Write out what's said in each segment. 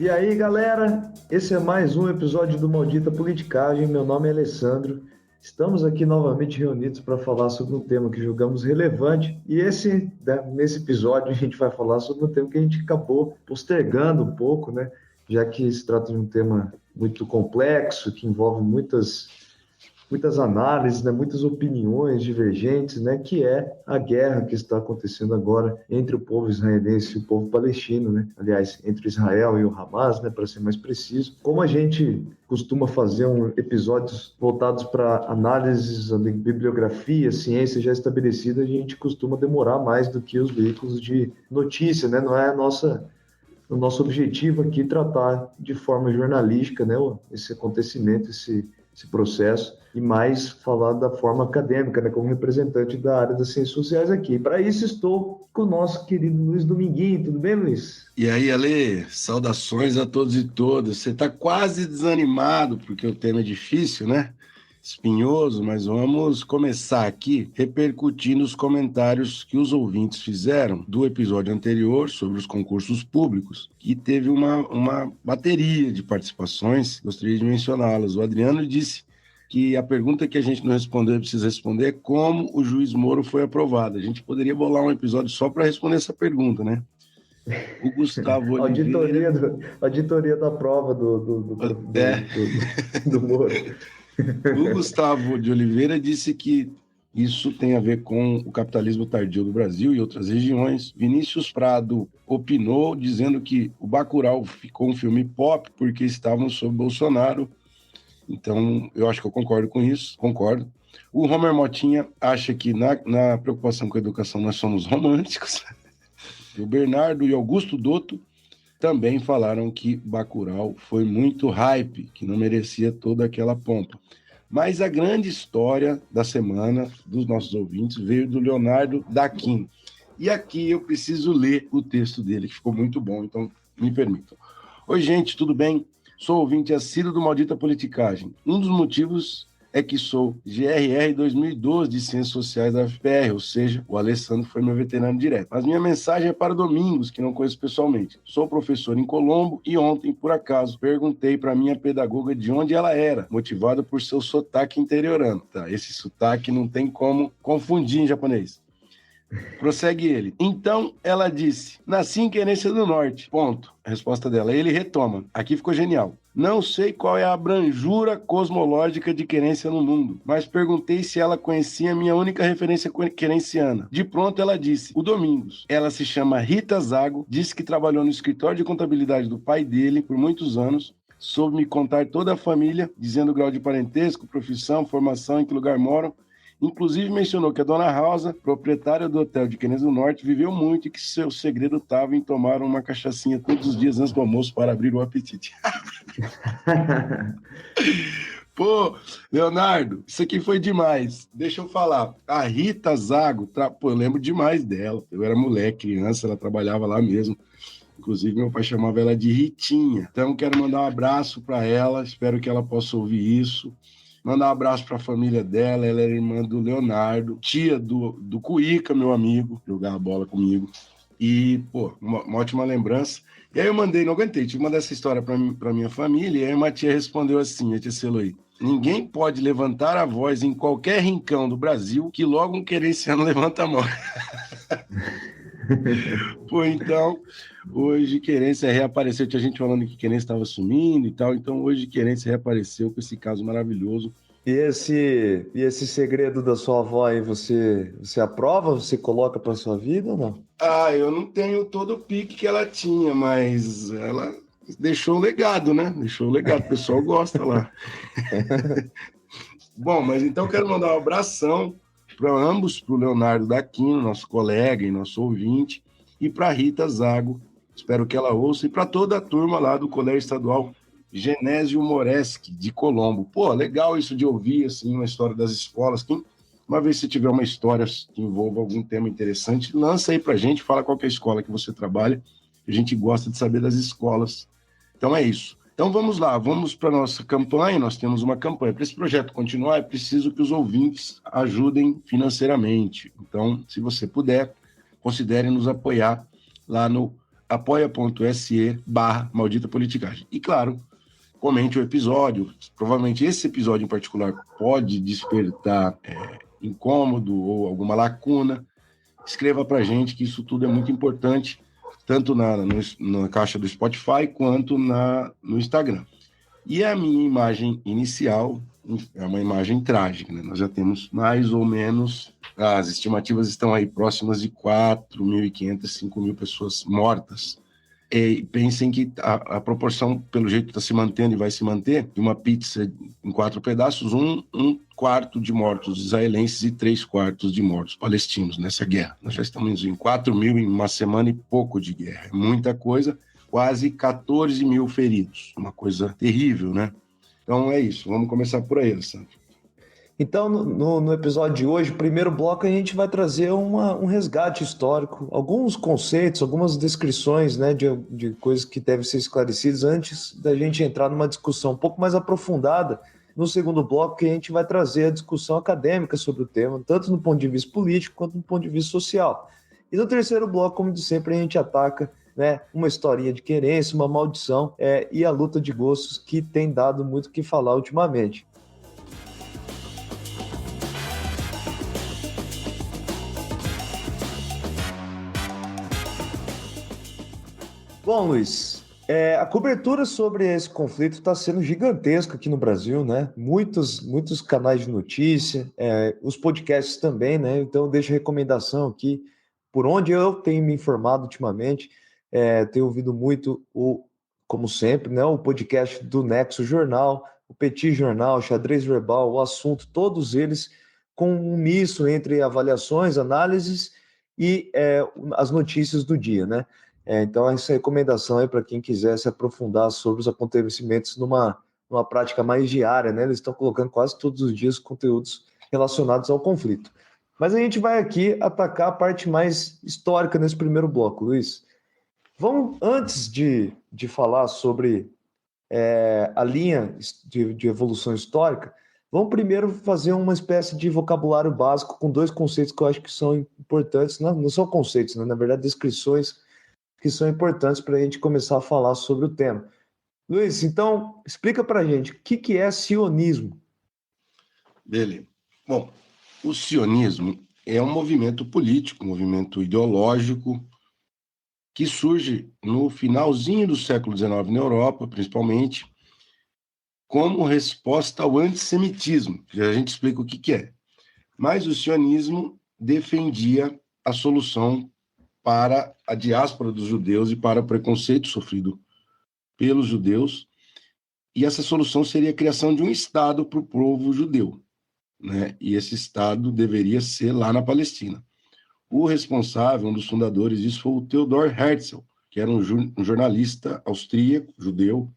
E aí, galera, esse é mais um episódio do Maldita Politicagem. Meu nome é Alessandro. Estamos aqui novamente reunidos para falar sobre um tema que julgamos relevante. E nesse episódio, a gente vai falar sobre um tema que a gente acabou postergando um pouco, né? Já que se trata de um tema muito complexo, que envolve muitas análises, né, muitas opiniões divergentes, né, que é a guerra que está acontecendo agora entre o povo israelense e o povo palestino, né? Aliás, entre Israel e o Hamas, né, para ser mais preciso. Como a gente costuma fazer episódios voltados para análises de bibliografia, ciência já estabelecida, a gente costuma demorar mais do que os veículos de notícia, né? Não é o nosso objetivo aqui tratar de forma jornalística, né, esse acontecimento, esse processo, e mais falar da forma acadêmica, né, como representante da área das ciências sociais aqui. Para isso estou com o nosso querido Luiz Dominguinho. Tudo bem, Luiz? E aí, Ale, saudações a todos e todas. Você está quase desanimado porque o tema é difícil, né? Espinhoso, mas vamos começar aqui repercutindo os comentários que os ouvintes fizeram do episódio anterior sobre os concursos públicos, que teve uma bateria de participações, gostaria de mencioná-las. O Adriano disse que a pergunta que a gente não respondeu e precisa responder é como o juiz Moro foi aprovado. A gente poderia bolar um episódio só para responder essa pergunta, né? O Gustavo Oliveira... Auditoria da prova do Moro. O Gustavo de Oliveira disse que isso tem a ver com o capitalismo tardio do Brasil e outras regiões. Vinícius Prado opinou, dizendo que o Bacurau ficou um filme pop porque estavam sob Bolsonaro. Então, eu acho que eu concordo com isso, concordo. O Homer Motinha acha que na preocupação com a educação nós somos românticos. O Bernardo e Augusto Dotto também falaram que Bacurau foi muito hype, que não merecia toda aquela pompa. Mas a grande história da semana dos nossos ouvintes veio do Leonardo Daquin. E aqui eu preciso ler o texto dele, que ficou muito bom, então me permitam. Oi, gente, tudo bem? Sou ouvinte assíduo do Maldita Politicagem. Um dos motivos é que sou GRR 2012 de Ciências Sociais da UFPR, ou seja, o Alessandro foi meu veterano direto. Mas minha mensagem é para Domingos, que não conheço pessoalmente. Sou professor em Colombo e ontem, por acaso, perguntei para minha pedagoga de onde ela era, motivada por seu sotaque interiorano. Tá, esse sotaque não tem como confundir em japonês. Prossegue ele. Então, ela disse, nasci em Querência do Norte. Ponto. A resposta dela. Ele retoma. Aqui ficou genial. Não sei qual é a abrangura cosmológica de Querência no mundo, mas perguntei se ela conhecia a minha única referência querenciana. De pronto, ela disse, o Domingos. Ela se chama Rita Zago, disse que trabalhou no escritório de contabilidade do pai dele por muitos anos, soube me contar toda a família, dizendo o grau de parentesco, profissão, formação, em que lugar moram. Inclusive mencionou que a dona Rosa, proprietária do hotel de Querência do Norte, viveu muito e que seu segredo estava em tomar uma cachaçinha todos os dias antes do almoço para abrir o apetite. Pô, Leonardo, isso aqui foi demais. Deixa eu falar. A Rita Zago, pô, eu lembro demais dela. Eu era moleque, criança, ela trabalhava lá mesmo. Inclusive, meu pai chamava ela de Ritinha. Então, quero mandar um abraço para ela. Espero que ela possa ouvir isso. Mandar um abraço para a família dela, ela era irmã do Leonardo, tia do Cuíca, meu amigo, jogava bola comigo. E, pô, uma ótima lembrança. E aí eu mandei, não aguentei, tive que mandar essa história para minha família, e aí uma tia respondeu assim, a tia Celoí, ninguém pode levantar a voz em qualquer rincão do Brasil que logo um querenciano levanta a mão. Pô, então, hoje Querência reapareceu, tinha gente falando que Querência estava sumindo e tal, então hoje Querência reapareceu com esse caso maravilhoso. E esse segredo da sua avó aí, você aprova? Você coloca para sua vida ou não? Ah, eu não tenho todo o pique que ela tinha, mas ela deixou um legado, né? Deixou um legado, o pessoal gosta lá. Bom, mas então quero mandar um abração para ambos, para o Leonardo Daquino, nosso colega e nosso ouvinte, e para a Rita Zago, espero que ela ouça, e para toda a turma lá do Colégio Estadual Genésio Moreschi, de Colombo. Pô, legal isso de ouvir, assim, uma história das escolas. Uma vez que você tiver uma história que envolva algum tema interessante, lança aí pra gente, fala qual que é a escola que você trabalha, a gente gosta de saber das escolas. Então é isso. Então vamos lá, vamos para a nossa campanha, nós temos uma campanha. Para esse projeto continuar, é preciso que os ouvintes ajudem financeiramente. Então, se você puder, considere nos apoiar lá no apoia.se/maldita politicagem. E claro, comente o episódio. Provavelmente esse episódio em particular pode despertar incômodo ou alguma lacuna. Escreva para a gente, que isso tudo é muito importante, tanto na caixa do Spotify quanto no Instagram. E a minha imagem inicial é uma imagem trágica, né? Nós já temos mais ou menos, as estimativas estão aí próximas de 4.500, 5.000 pessoas mortas. E pensem que a proporção, pelo jeito que está se mantendo e vai se manter, de uma pizza em 4 pedaços, um quarto de mortos israelenses e 3/4 de mortos palestinos nessa guerra. Nós já estamos em 4.000 em uma semana e pouco de guerra. É muita coisa, quase 14.000 feridos. Uma coisa terrível, né? Então é isso, vamos começar por aí, Alessandro. Então, no episódio de hoje, primeiro bloco, a gente vai trazer um resgate histórico, alguns conceitos, algumas descrições, né, de coisas que devem ser esclarecidas antes da gente entrar numa discussão um pouco mais aprofundada. No segundo bloco, que a gente vai trazer a discussão acadêmica sobre o tema, tanto no ponto de vista político quanto no ponto de vista social. E no terceiro bloco, como de sempre, a gente ataca, né, uma historinha de querência, uma maldição e a luta de gostos, que tem dado muito o que falar ultimamente. Bom, Luiz, a cobertura sobre esse conflito está sendo gigantesca aqui no Brasil, né? Muitos canais de notícia, os podcasts também, né? Então, eu deixo a recomendação aqui, por onde eu tenho me informado ultimamente, tenho ouvido muito, como sempre, né? O podcast do Nexo Jornal, o Petit Jornal, o Xadrez Verbal, o Assunto, todos eles com um misto entre avaliações, análises e as notícias do dia, né? Então, essa recomendação aí para quem quiser se aprofundar sobre os acontecimentos numa prática mais diária, né? Eles estão colocando quase todos os dias conteúdos relacionados ao conflito. Mas a gente vai aqui atacar a parte mais histórica nesse primeiro bloco, Luiz. Vamos, antes de falar sobre a linha de evolução histórica, vamos primeiro fazer uma espécie de vocabulário básico com 2 conceitos que eu acho que são importantes, não são conceitos, né? Na verdade, descrições que são importantes para a gente começar a falar sobre o tema. Luiz, então, explica para a gente o que é sionismo. Beleza. Bom, o sionismo é um movimento político, um movimento ideológico, que surge no finalzinho do século XIX na Europa, principalmente, como resposta ao antissemitismo, que a gente explica o que é. Mas o sionismo defendia a solução para a diáspora dos judeus e para o preconceito sofrido pelos judeus, e essa solução seria a criação de um Estado para o povo judeu, né? E esse Estado deveria ser lá na Palestina. O responsável, um dos fundadores disso, foi o Theodor Herzl, que era um jornalista austríaco, judeu,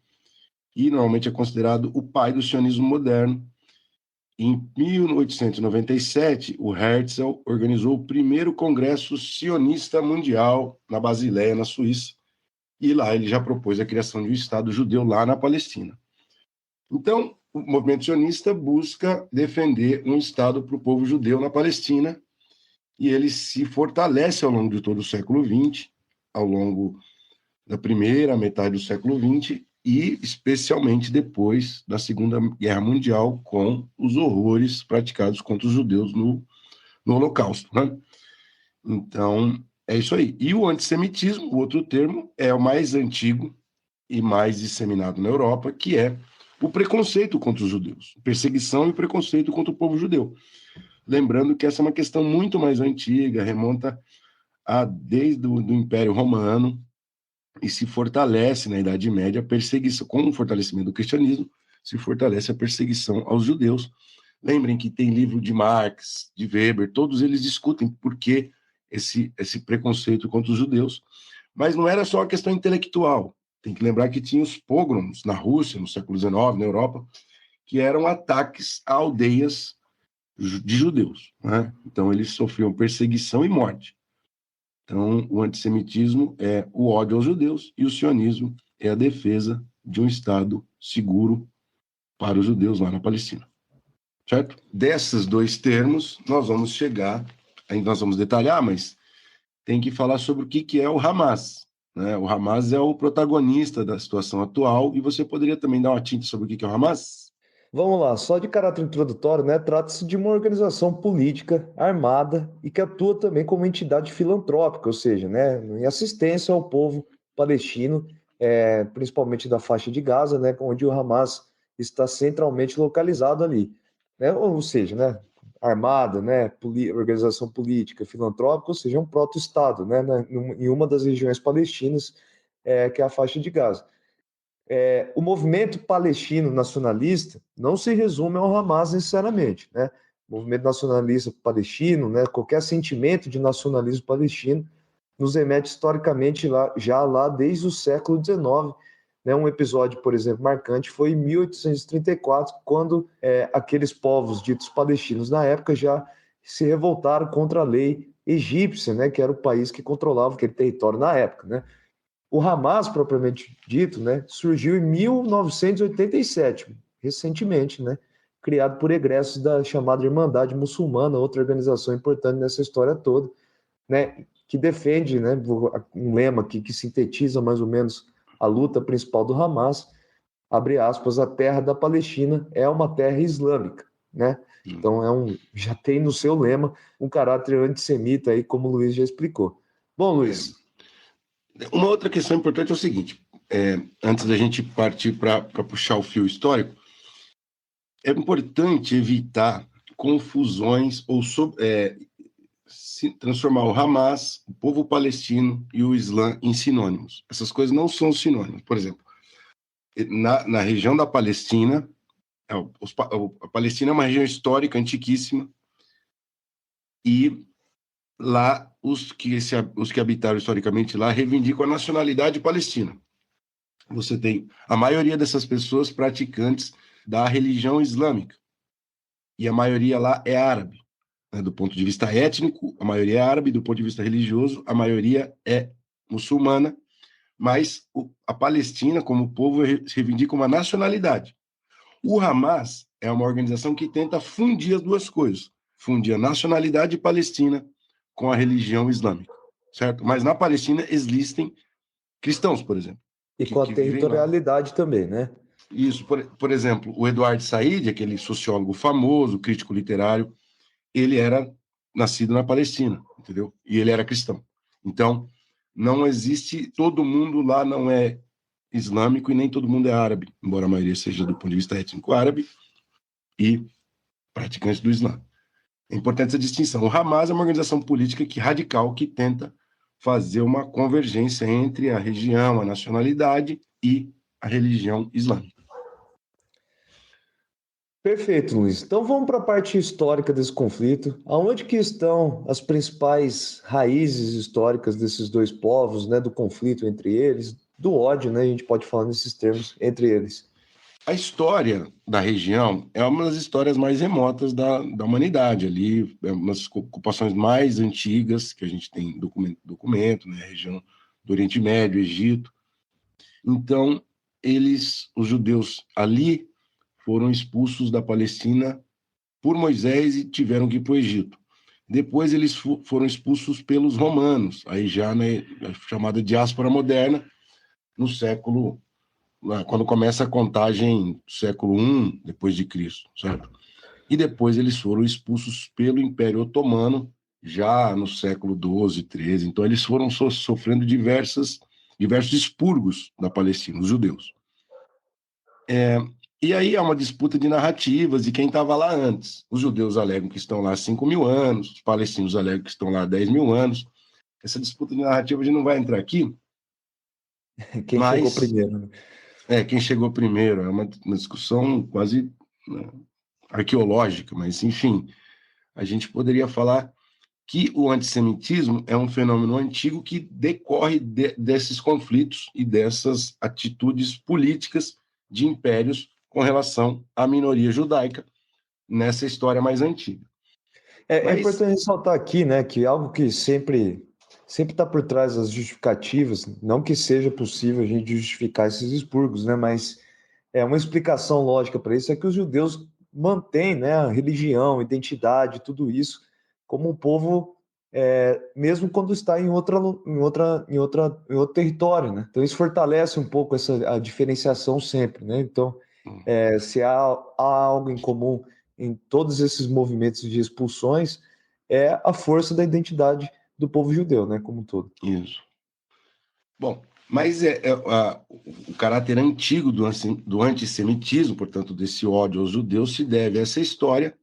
e normalmente é considerado o pai do sionismo moderno. Em 1897, o Herzl organizou o primeiro congresso sionista mundial na Basileia, na Suíça, e lá ele já propôs a criação de um Estado judeu lá na Palestina. Então, o movimento sionista busca defender um Estado para o povo judeu na Palestina, e ele se fortalece ao longo de todo o século XX, ao longo da primeira metade do século XX, e especialmente depois da Segunda Guerra Mundial, com os horrores praticados contra os judeus no Holocausto, né? Então, é isso aí. E o antissemitismo, o outro termo, é o mais antigo e mais disseminado na Europa, que é o preconceito contra os judeus, perseguição e preconceito contra o povo judeu. Lembrando que essa é uma questão muito mais antiga, remonta desde o Império Romano, e se fortalece na Idade Média a perseguição, com o fortalecimento do cristianismo, se fortalece a perseguição aos judeus. Lembrem que tem livro de Marx, de Weber, todos eles discutem por que esse preconceito contra os judeus, mas não era só a questão intelectual. Tem que lembrar que tinha os pogroms na Rússia, no século XIX, na Europa, que eram ataques a aldeias de judeus, né? Então eles sofriam perseguição e morte. Então, o antissemitismo é o ódio aos judeus e o sionismo é a defesa de um Estado seguro para os judeus lá na Palestina. Certo? Desses 2 termos, nós vamos chegar, ainda nós vamos detalhar, mas tem que falar sobre o que é o Hamas. né? O Hamas é o protagonista da situação atual, e você poderia também dar uma tinta sobre o que é o Hamas? Vamos lá, só de caráter introdutório, né? Trata-se de uma organização política armada e que atua também como entidade filantrópica, ou seja, né, em assistência ao povo palestino, principalmente da faixa de Gaza, né, onde o Hamas está centralmente localizado ali, né? Ou seja, né, armada, né, organização política filantrópica, ou seja, um proto-estado, né, em uma das regiões palestinas, que é a faixa de Gaza. O movimento palestino nacionalista não se resume ao Hamas necessariamente, né? O movimento nacionalista palestino, né, qualquer sentimento de nacionalismo palestino, nos remete historicamente já lá desde o século XIX. Né? Um episódio, por exemplo, marcante foi em 1834, quando aqueles povos ditos palestinos na época já se revoltaram contra a lei egípcia, né, que era o país que controlava aquele território na época, né? O Hamas, propriamente dito, né, surgiu em 1987, recentemente, né, criado por egressos da chamada Irmandade Muçulmana, outra organização importante nessa história toda, né, que defende, né, um lema que sintetiza mais ou menos a luta principal do Hamas, abre aspas, a terra da Palestina é uma terra islâmica, né? Então já tem no seu lema um caráter antissemita aí, como o Luiz já explicou. Bom, Luiz, Uma outra questão importante é o seguinte, antes da gente partir para puxar o fio histórico, é importante evitar confusões ou transformar o Hamas, o povo palestino e o Islã em sinônimos. Essas coisas não são sinônimos. Por exemplo, na região da Palestina, a Palestina é uma região histórica antiquíssima, e lá os que habitaram historicamente lá reivindicam a nacionalidade palestina. Você tem a maioria dessas pessoas praticantes da religião islâmica, e a maioria lá é árabe, né? Do ponto de vista étnico, a maioria é árabe; do ponto de vista religioso, a maioria é muçulmana, mas a Palestina, como povo, reivindica uma nacionalidade. O Hamas é uma organização que tenta fundir as duas coisas, fundir a nacionalidade palestina com a religião islâmica, certo? Mas na Palestina existem cristãos, por exemplo, e com a que vivem lá. territorialidade também, né? Isso, por exemplo, o Eduardo Said, aquele sociólogo famoso, crítico literário, ele era nascido na Palestina, entendeu? E ele era cristão. Então, não existe, todo mundo lá não é islâmico e nem todo mundo é árabe, embora a maioria seja do ponto de vista étnico árabe e praticante do Islã. É importante essa distinção. O Hamas é uma organização política radical que tenta fazer uma convergência entre a região, a nacionalidade e a religião islâmica. Perfeito, Luiz. Então vamos para a parte histórica desse conflito. Aonde que estão as principais raízes históricas desses dois povos, né, do conflito entre eles, do ódio, né, a gente pode falar nesses termos, entre eles? A história da região é uma das histórias mais remotas da humanidade. Ali é uma das ocupações mais antigas que a gente tem documento, né? A região do Oriente Médio, Egito. Então, os judeus ali foram expulsos da Palestina por Moisés e tiveram que ir para o Egito. Depois eles foram expulsos pelos romanos, aí já na chamada diáspora moderna, no século, quando começa a contagem, século I depois de Cristo, certo? E depois eles foram expulsos pelo Império Otomano, já no século XII, XIII. Então eles foram sofrendo diversos expurgos da Palestina, os judeus. E aí há uma disputa de narrativas de quem estava lá antes. Os judeus alegam que estão lá há 5.000 anos, os palestinos alegam que estão lá há 10.000 anos. Essa disputa de narrativa a gente não vai entrar aqui, Quem chegou mas primeiro, né? quem chegou primeiro, é uma discussão quase, né, arqueológica, mas enfim, a gente poderia falar que o antissemitismo é um fenômeno antigo que decorre desses conflitos e dessas atitudes políticas de impérios com relação à minoria judaica nessa história mais antiga. É Mas, importante ressaltar aqui, né, que algo que sempre está por trás das justificativas, não que seja possível a gente justificar esses expurgos, né, mas é uma explicação lógica para isso, é que os judeus mantêm, né, a religião, a identidade, tudo isso, como um povo mesmo quando está em outro território, né? Então isso fortalece um pouco a diferenciação sempre, né? Então, se há algo em comum em todos esses movimentos de expulsões, é a força da identidade do povo judeu, né? Como um todo. Isso. Bom, mas o caráter antigo do antissemitismo, portanto, desse ódio aos judeus, se deve a essa história,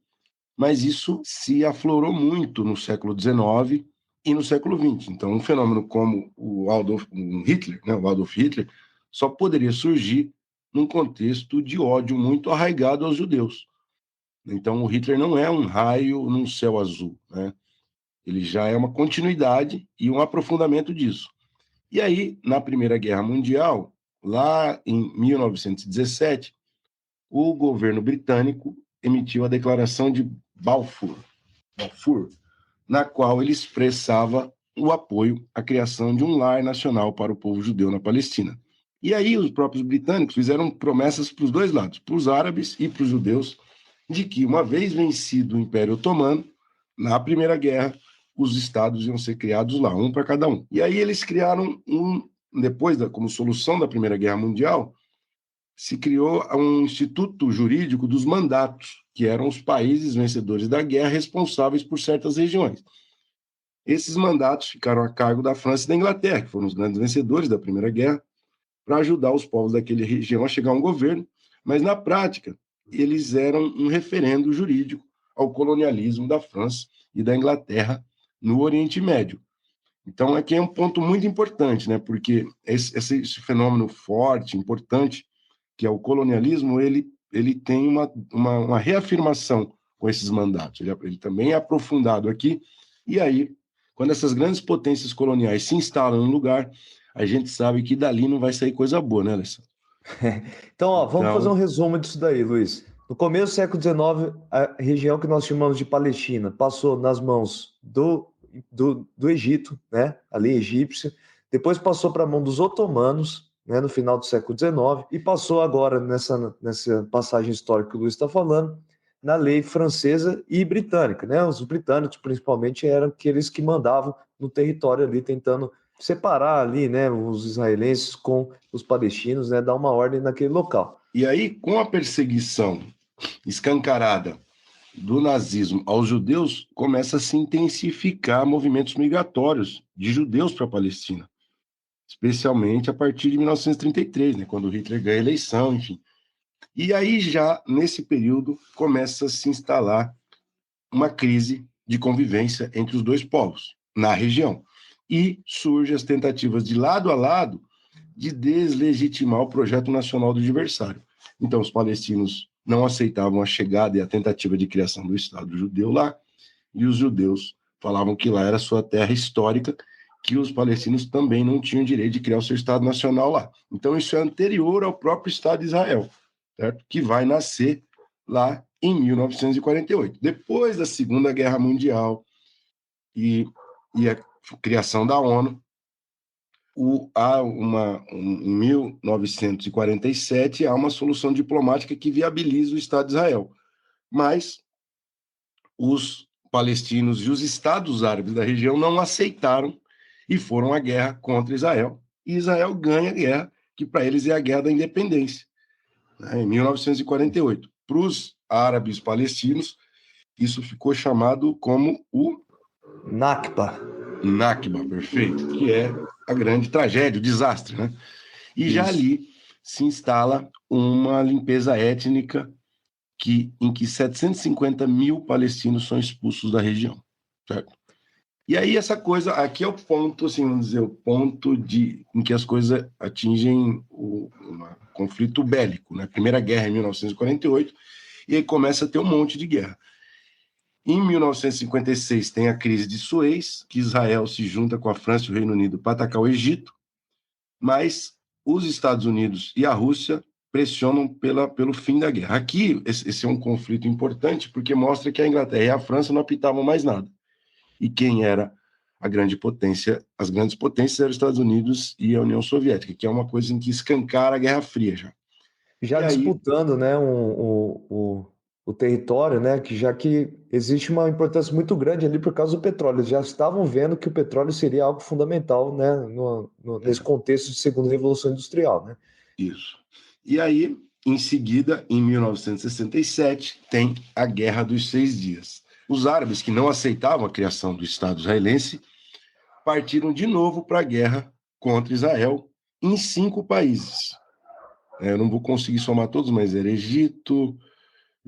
mas isso se aflorou muito no século XIX e no século XX. Então, um fenômeno como o Adolf Hitler, né, o Adolf Hitler, só poderia surgir num contexto de ódio muito arraigado aos judeus. Então, o Hitler não é um raio num céu azul, né? Ele já é uma continuidade e um aprofundamento disso. E aí, na Primeira Guerra Mundial, lá em 1917, o governo britânico emitiu a Declaração de Balfour, na qual ele expressava o apoio à criação de um lar nacional para o povo judeu na Palestina. E aí os próprios britânicos fizeram promessas para os dois lados, para os árabes e para os judeus, de que, uma vez vencido o Império Otomano, na Primeira Guerra, os estados iam ser criados lá, um para cada um. E aí eles criaram como solução da Primeira Guerra Mundial, se criou um instituto jurídico dos mandatos, que eram os países vencedores da guerra responsáveis por certas regiões. Esses mandatos ficaram a cargo da França e da Inglaterra, que foram os grandes vencedores da Primeira Guerra, para ajudar os povos daquela região a chegar a um governo, mas na prática eles eram um referendo jurídico ao colonialismo da França e da Inglaterra no Oriente Médio. Então aqui é um ponto muito importante, né? Porque esse fenômeno forte, importante, que é o colonialismo, ele tem uma reafirmação com esses mandatos. Ele também é aprofundado aqui. E aí, quando essas grandes potências coloniais se instalam no lugar, a gente sabe que dali não vai sair coisa boa, né, Alessandro? Então, vamos fazer um resumo disso daí, Luiz. No começo do século XIX, a região que nós chamamos de Palestina passou nas mãos do Egito, né, ali egípcio, depois passou para a mão dos otomanos, né, no final do século XIX, e passou agora, nessa passagem histórica que o Luiz está falando, na lei francesa e britânica, né? Os britânicos, principalmente, eram aqueles que mandavam no território ali, tentando separar ali, né, os israelenses com os palestinos, né, dar uma ordem naquele local. E aí, com a perseguição escancarada do nazismo aos judeus, começa a se intensificar movimentos migratórios de judeus para a Palestina, especialmente a partir de 1933, né, quando Hitler ganha a eleição, enfim. E aí, já nesse período, começa a se instalar uma crise de convivência entre os dois povos na região. E surgem as tentativas de lado a lado de deslegitimar o projeto nacional do adversário. Então, os palestinos não aceitavam a chegada e a tentativa de criação do Estado judeu lá, e os judeus falavam que lá era sua terra histórica, que os palestinos também não tinham direito de criar o seu Estado nacional lá. Então, isso é anterior ao próprio Estado de Israel, certo? Que vai nascer lá em 1948. Depois da Segunda Guerra Mundial e a criação da ONU, em 1947, há uma solução diplomática que viabiliza o Estado de Israel. Mas os palestinos e os estados árabes da região não aceitaram e foram à guerra contra Israel. E Israel ganha a guerra, que para eles é a guerra da independência, né, em 1948. Para os árabes palestinos, isso ficou chamado como o Nakba. Nakba, perfeito, que é a grande tragédia, o desastre, né? E isso. Já ali se instala uma limpeza étnica em que 750 mil palestinos são expulsos da região, certo? E aí essa coisa, aqui é o ponto, assim, vamos dizer, o ponto em que as coisas atingem um conflito bélico, né? Primeira guerra em 1948, e aí começa a ter um monte de guerra. Em 1956 tem a crise de Suez, que Israel se junta com a França e o Reino Unido para atacar o Egito, mas os Estados Unidos e a Rússia pressionam pelo fim da guerra. Aqui, esse é um conflito importante, porque mostra que a Inglaterra e a França não apitavam mais nada. E quem era a grande potência? As grandes potências eram os Estados Unidos e a União Soviética, que é uma coisa em que escancara a Guerra Fria já. Já e disputando, aí, né, o território, né? Já que existe uma importância muito grande ali por causa do petróleo. Eles já estavam vendo que o petróleo seria algo fundamental, né? Nesse contexto de segunda revolução industrial, né? Isso. E aí, em seguida, em 1967, tem a Guerra dos Seis Dias. Os árabes que não aceitavam a criação do Estado israelense partiram de novo para a guerra contra Israel em 5 países. Eu não vou conseguir somar todos, mas era Egito,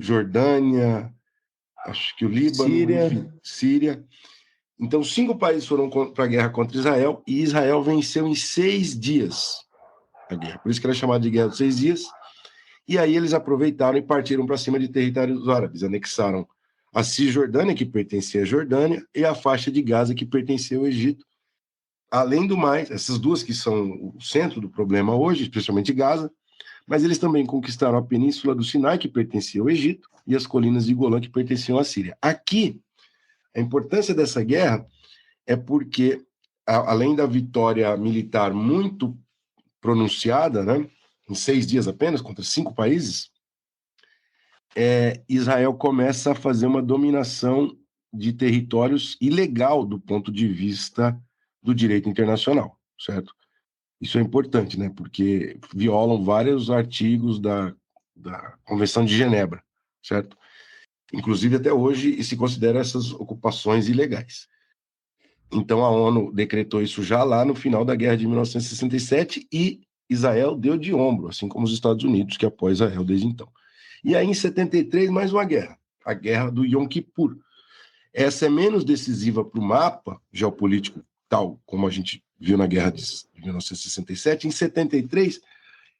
Jordânia, acho que o Líbano, Síria. enfim, Síria. Então, 5 países foram para a guerra contra Israel e Israel venceu em 6 dias a guerra. Por isso que ela é chamada de Guerra dos 6 Dias. E aí eles aproveitaram e partiram para cima de territórios árabes. Anexaram a Cisjordânia, que pertencia à Jordânia, e a faixa de Gaza, que pertencia ao Egito. Além do mais, essas duas que são o centro do problema hoje, especialmente Gaza, mas eles também conquistaram a península do Sinai, que pertencia ao Egito, e as colinas de Golã, que pertenciam à Síria. Aqui, a importância dessa guerra é porque, além da vitória militar muito pronunciada, né, em 6 dias apenas, contra 5 países, Israel começa a fazer uma dominação de territórios ilegal do ponto de vista do direito internacional, certo? Isso é importante, né? Porque violam vários artigos da Convenção de Genebra, certo? Inclusive, até hoje, se considera essas ocupações ilegais. Então, a ONU decretou isso já lá no final da Guerra de 1967 e Israel deu de ombro, assim como os Estados Unidos, que apoia Israel desde então. E aí, em 73, mais uma guerra, a Guerra do Yom Kippur. Essa é menos decisiva para o mapa geopolítico, tal como a gente viu na Guerra de 1967. Em 73,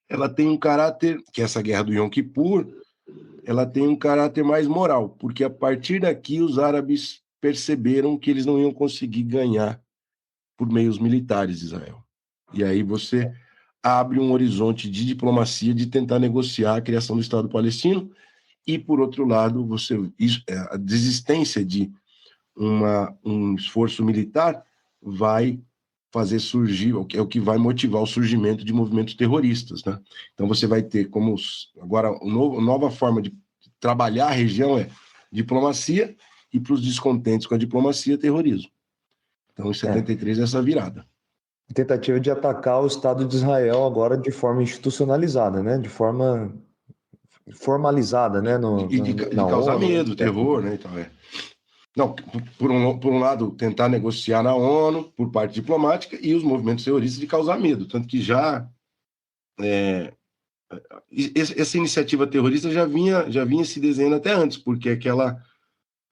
ela tem um caráter, que é essa Guerra do Yom Kippur, ela tem um caráter mais moral, porque a partir daqui os árabes perceberam que eles não iam conseguir ganhar por meios militares Israel. E aí você abre um horizonte de diplomacia de tentar negociar a criação do Estado palestino e, por outro lado, a desistência de um esforço militar vai fazer surgir, é o que vai motivar o surgimento de movimentos terroristas, né? Então você vai ter agora uma nova forma de trabalhar a região é diplomacia e para os descontentes com a diplomacia, terrorismo. Então, em 73, essa virada. Tentativa de atacar o Estado de Israel agora de forma institucionalizada, né? De forma formalizada, né? De causar ONU, medo, terror, né? Então, Não, por um lado, tentar negociar na ONU, por parte diplomática, e os movimentos terroristas de causar medo. Tanto que essa iniciativa terrorista já vinha se desenhando até antes, porque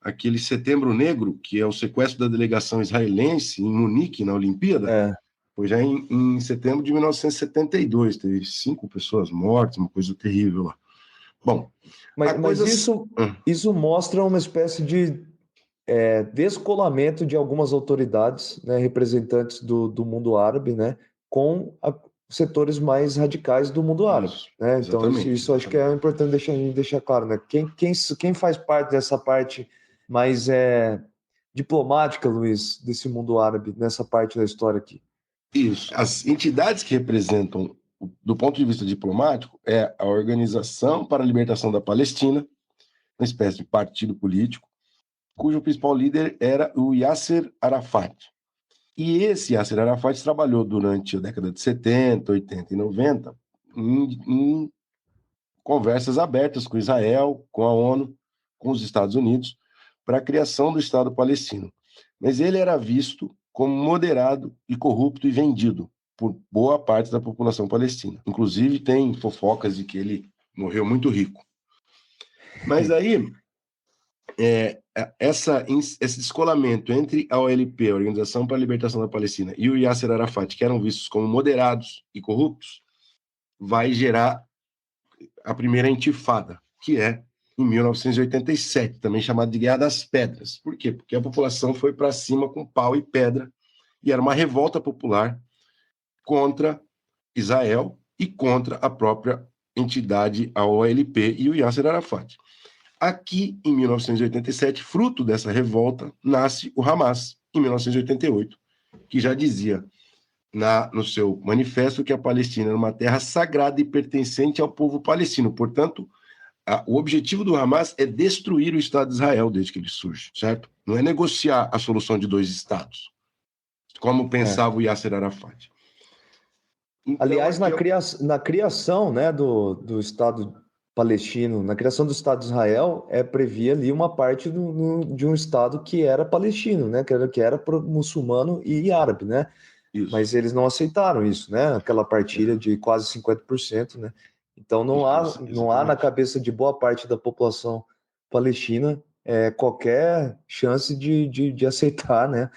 aquele Setembro Negro, que é o sequestro da delegação israelense em Munique, na Olimpíada, foi já em setembro de 1972. Teve 5 pessoas mortas, uma coisa terrível lá. Bom, mas isso mostra uma espécie de descolamento de algumas autoridades, né, representantes do mundo árabe, né, com setores mais radicais do mundo árabe, né? Então isso acho que é importante deixar claro, né? Quem faz parte dessa parte mais diplomática, Luiz, desse mundo árabe, nessa parte da história aqui? Isso. As entidades que representam, do ponto de vista diplomático, é a Organização para a Libertação da Palestina, uma espécie de partido político, cujo principal líder era o Yasser Arafat. E esse Yasser Arafat trabalhou durante a década de 70, 80 e 90 em conversas abertas com Israel, com a ONU, com os Estados Unidos, para a criação do Estado palestino. Mas ele era visto como moderado e corrupto e vendido por boa parte da população palestina. Inclusive, tem fofocas de que ele morreu muito rico. Mas aí, esse descolamento entre a OLP, a Organização para a Libertação da Palestina, e o Yasser Arafat, que eram vistos como moderados e corruptos, vai gerar a primeira intifada, que é em 1987, também chamada de Guerra das Pedras. Por quê? Porque a população foi para cima com pau e pedra, e era uma revolta popular contra Israel e contra a própria entidade, a OLP e o Yasser Arafat. Aqui, em 1987, fruto dessa revolta, nasce o Hamas, em 1988, que já dizia no seu manifesto que a Palestina era uma terra sagrada e pertencente ao povo palestino. Portanto, o objetivo do Hamas é destruir o Estado de Israel desde que ele surge, certo? Não é negociar a solução de 2 estados, como pensava o Yasser Arafat. Então, aliás, na criação, né, do Estado palestino, na criação do Estado de Israel, previa ali uma parte de um Estado que era palestino, né, que era muçulmano e árabe, né? Isso. Mas eles não aceitaram isso, né? Aquela partilha de quase 50%, né? Então não há na cabeça de boa parte da população palestina qualquer chance de aceitar, né,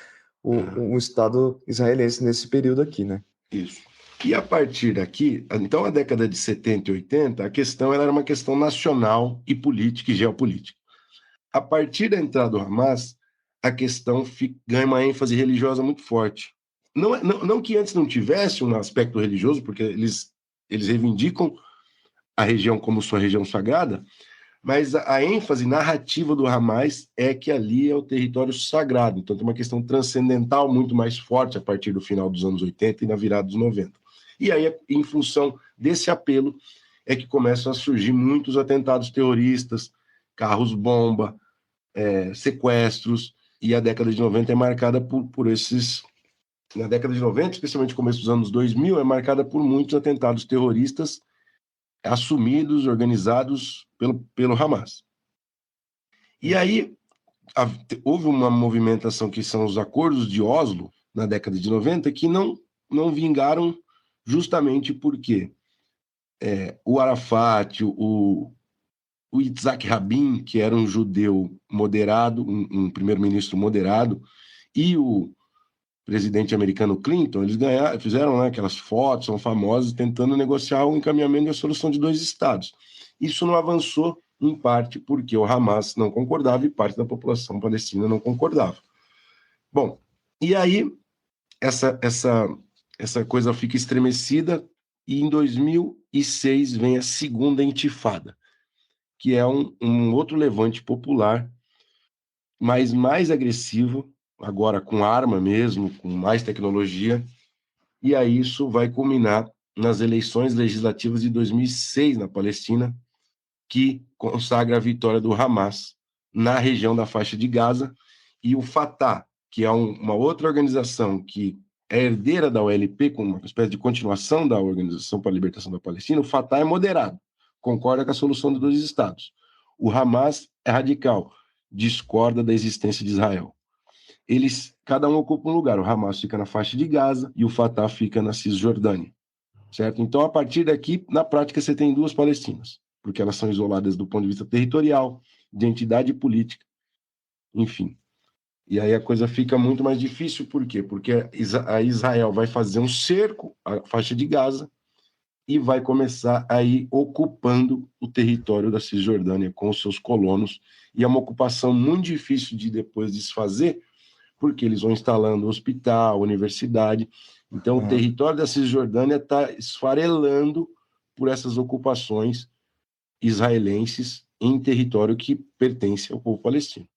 um Estado israelense nesse período aqui, né? Isso. E a partir daqui, então a década de 70 e 80, a questão era uma questão nacional e política e geopolítica. A partir da entrada do Hamas, a questão ganha uma ênfase religiosa muito forte. Não que antes não tivesse um aspecto religioso, porque eles reivindicam a região como sua região sagrada, mas a ênfase narrativa do Hamas é que ali é o território sagrado. Então tem uma questão transcendental muito mais forte a partir do final dos anos 80 e na virada dos 90. E aí, em função desse apelo, é que começam a surgir muitos atentados terroristas, carros-bomba, sequestros, e a década de 90 é marcada por esses... Na década de 90, especialmente no começo dos anos 2000, é marcada por muitos atentados terroristas assumidos, organizados pelo Hamas. E aí houve uma movimentação que são os acordos de Oslo, na década de 90, que não vingaram justamente porque o Arafat, o Yitzhak Rabin, que era um judeu moderado, um primeiro-ministro moderado, e o presidente americano Clinton, eles fizeram, né, aquelas fotos, são famosas, tentando negociar o encaminhamento da solução de 2 estados. Isso não avançou, em parte, porque o Hamas não concordava e parte da população palestina não concordava. Bom, e aí essa coisa fica estremecida e em 2006 vem a segunda intifada, que é um outro levante popular, mas mais agressivo, agora com arma mesmo, com mais tecnologia, e aí isso vai culminar nas eleições legislativas de 2006 na Palestina, que consagra a vitória do Hamas na região da faixa de Gaza, e o Fatah, que é uma outra organização que é herdeira da OLP, com uma espécie de continuação da Organização para a Libertação da Palestina, o Fatah é moderado, concorda com a solução de 2 estados. O Hamas é radical, discorda da existência de Israel. Cada um ocupa um lugar. O Hamas fica na faixa de Gaza e o Fatah fica na Cisjordânia, certo? Então, a partir daqui, na prática, você tem 2 Palestinas, porque elas são isoladas do ponto de vista territorial, de entidade política, enfim. E aí a coisa fica muito mais difícil, por quê? Porque a Israel vai fazer um cerco à faixa de Gaza e vai começar a ir ocupando o território da Cisjordânia com os seus colonos, e é uma ocupação muito difícil de depois desfazer, porque eles vão instalando hospital, universidade. Então, o território da Cisjordânia está esfarelando por essas ocupações israelenses em território que pertence ao povo palestino.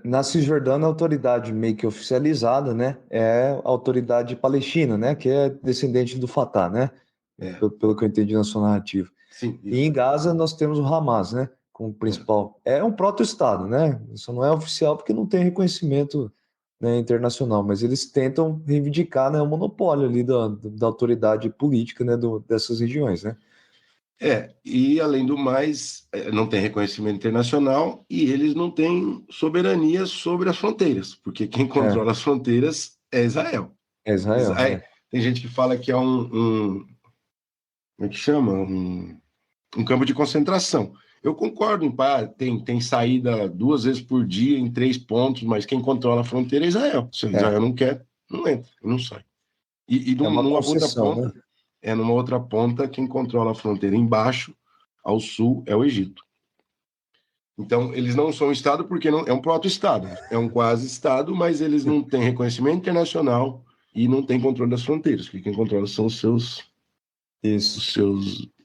Na Cisjordânia, a autoridade meio que oficializada, né, é a autoridade palestina, né, que é descendente do Fatah, né, pelo que eu entendi na sua narrativa. Sim, e em Gaza nós temos o Hamas, né, como principal. É um proto-estado, né, isso não é oficial porque não tem reconhecimento, né, internacional, mas eles tentam reivindicar, né, o monopólio ali da autoridade política, né, dessas regiões, né. E além do mais, não tem reconhecimento internacional e eles não têm soberania sobre as fronteiras, porque quem controla as fronteiras é Israel. É Israel. Tem gente que fala que é como é que chama? Um campo de concentração. Eu concordo, tem saída 2 vezes por dia em 3 pontos, mas quem controla a fronteira é Israel. Se Israel não quer, não entra, não sai. E uma numa concessão, outra ponta, né? numa outra ponta, quem controla a fronteira embaixo, ao sul, é o Egito. Então, eles não são Estado porque não é um proto-Estado, é um quase-Estado, mas eles não têm reconhecimento internacional e não têm controle das fronteiras, porque quem controla são os seus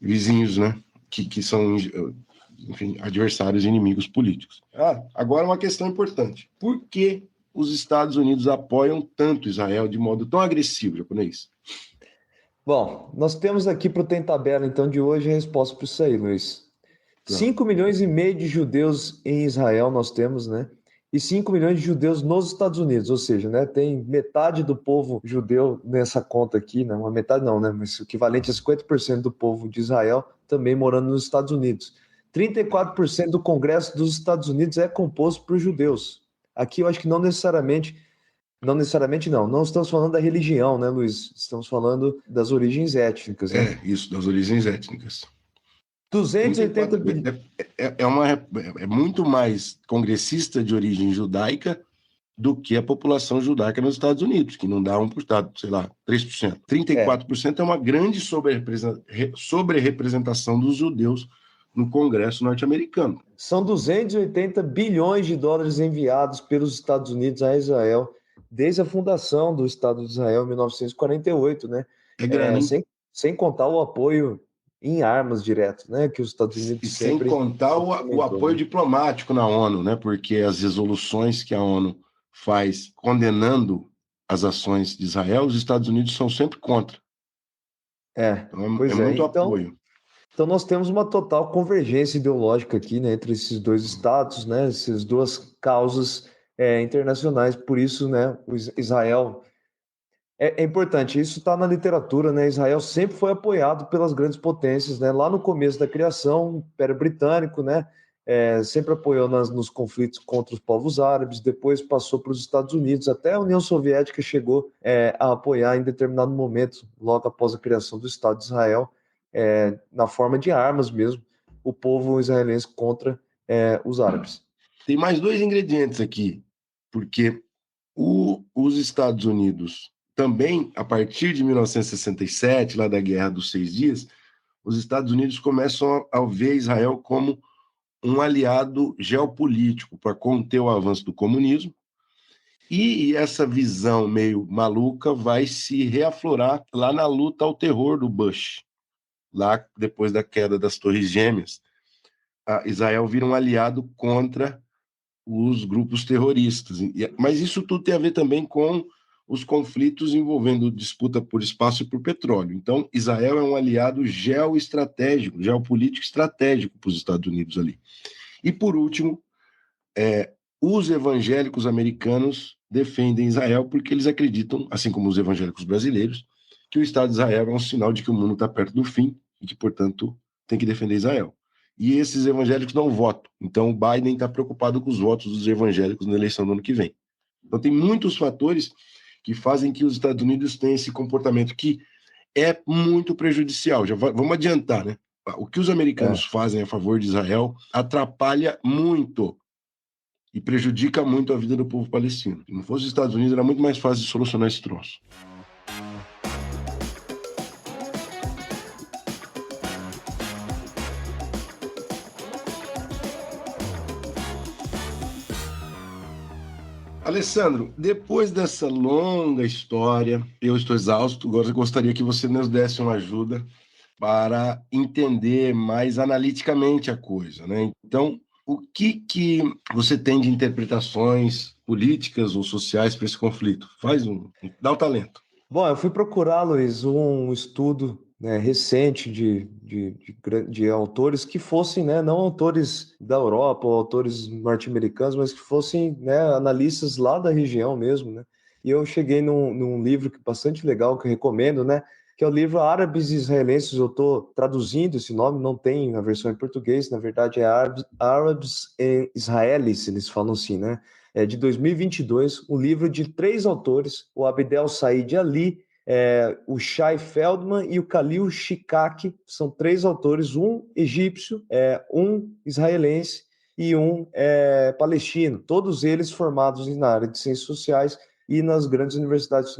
vizinhos, né? Que são, enfim, adversários e inimigos políticos. Agora uma questão importante. Por que os Estados Unidos apoiam tanto Israel de modo tão agressivo, japonês? Bom, nós temos aqui para o Tem Tabela, então, de hoje a resposta para isso aí, Luiz. 5 milhões e meio de judeus em Israel nós temos, né? E 5 milhões de judeus nos Estados Unidos, ou seja, né, tem metade do povo judeu nessa conta aqui, né? Uma metade não, né? Mas o equivalente a 50% do povo de Israel também morando nos Estados Unidos. 34% do Congresso dos Estados Unidos é composto por judeus. Aqui eu acho que não necessariamente não estamos falando da religião, né, Luiz? Estamos falando das origens étnicas, né? Isso, das origens étnicas. 280 bilhões. É muito mais congressista de origem judaica do que a população judaica nos Estados Unidos, que não dá 1%, sei lá, 3%. 34% é uma grande sobre-representação dos judeus no Congresso norte-americano. São 280 bilhões de dólares enviados pelos Estados Unidos a Israel desde a fundação do Estado de Israel em 1948, né? É grana, hein? Sem contar o apoio em armas direto, né? Que os Estados Unidos E sempre... sem contar o apoio diplomático na ONU, né? Porque as resoluções que a ONU faz condenando as ações de Israel, os Estados Unidos são sempre contra. Então, pois muito então, apoio. Então nós temos uma total convergência ideológica aqui, né, entre esses dois estados, né, essas duas causas internacionais. Por isso, né, o Israel é importante. Isso está na literatura, né? Israel sempre foi apoiado pelas grandes potências, né? Lá no começo da criação, o Império Britânico, né, sempre apoiou nos conflitos contra os povos árabes. Depois passou para os Estados Unidos, até a União Soviética chegou a apoiar em determinado momento, logo após a criação do Estado de Israel. Na forma de armas mesmo, o povo israelense contra os árabes. Tem mais dois ingredientes aqui, porque os Estados Unidos também, a partir de 1967, lá da Guerra dos 6 Dias, os Estados Unidos começam a ver Israel como um aliado geopolítico para conter o avanço do comunismo, e essa visão meio maluca vai se reaflorar lá na luta ao terror do Bush, lá depois da queda das Torres Gêmeas. Israel vira um aliado contra os grupos terroristas. Mas isso tudo tem a ver também com os conflitos envolvendo disputa por espaço e por petróleo. Então, Israel é um aliado geoestratégico, geopolítico estratégico para os Estados Unidos ali. E, por último, os evangélicos americanos defendem Israel porque eles acreditam, assim como os evangélicos brasileiros, que o Estado de Israel é um sinal de que o mundo está perto do fim e que, portanto, tem que defender Israel. E esses evangélicos não votam. Então, o Biden está preocupado com os votos dos evangélicos na eleição do ano que vem. Então, tem muitos fatores que fazem que os Estados Unidos tenham esse comportamento que é muito prejudicial. Vamos adiantar, né? O que os americanos fazem a favor de Israel atrapalha muito e prejudica muito a vida do povo palestino. Se não fosse os Estados Unidos, era muito mais fácil de solucionar esse troço. Alessandro, depois dessa longa história, eu estou exausto, gostaria que você nos desse uma ajuda para entender mais analiticamente a coisa, né? Então, o que você tem de interpretações políticas ou sociais para esse conflito? Dá o talento. Bom, eu fui procurar, Luiz, um estudo, né, recente de autores que fossem, né, não autores da Europa ou autores norte-americanos, mas que fossem, né, analistas lá da região mesmo, né? E eu cheguei num livro bastante legal que eu recomendo, né? Que é o livro Árabes e Israelenses. Eu estou traduzindo esse nome, não tem a versão em português, na verdade é Árabes e Israelis, eles falam assim, né? É de 2022, um livro de 3 autores, o Abdel Said Ali, o Shai Feldman e o Khalil Shikaki. São 3 autores, um egípcio, um israelense e um palestino, todos eles formados na área de ciências sociais e nas grandes universidades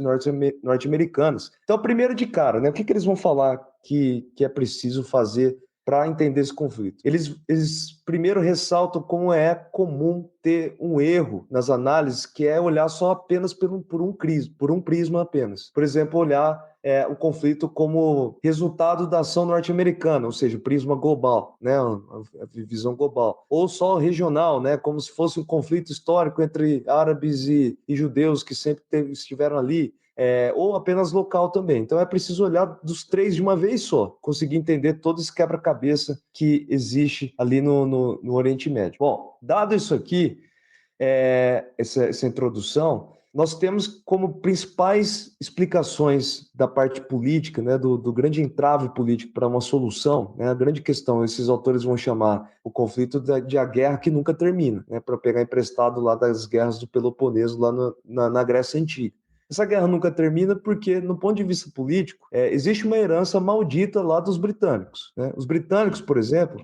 norte-americanas. Então, primeiro de cara, né, o que eles vão falar que é preciso fazer para entender esse conflito? Eles primeiro ressaltam como é comum ter um erro nas análises, que é olhar só apenas por um prisma apenas. Por exemplo, olhar o conflito como resultado da ação norte-americana, ou seja, o prisma global, né, a visão global, ou só regional, né, como se fosse um conflito histórico entre árabes e judeus que sempre estiveram ali. ou apenas local também. Então é preciso olhar dos três de uma vez só, conseguir entender todo esse quebra-cabeça que existe ali no Oriente Médio. Bom, dado isso aqui, essa introdução, nós temos como principais explicações da parte política, né, do grande entrave político para uma solução, né, a grande questão, esses autores vão chamar o conflito de a guerra que nunca termina, né, para pegar emprestado lá das guerras do Peloponeso, lá na Grécia Antiga. Essa guerra nunca termina porque, no ponto de vista político, existe uma herança maldita lá dos britânicos, né? Os britânicos, por exemplo,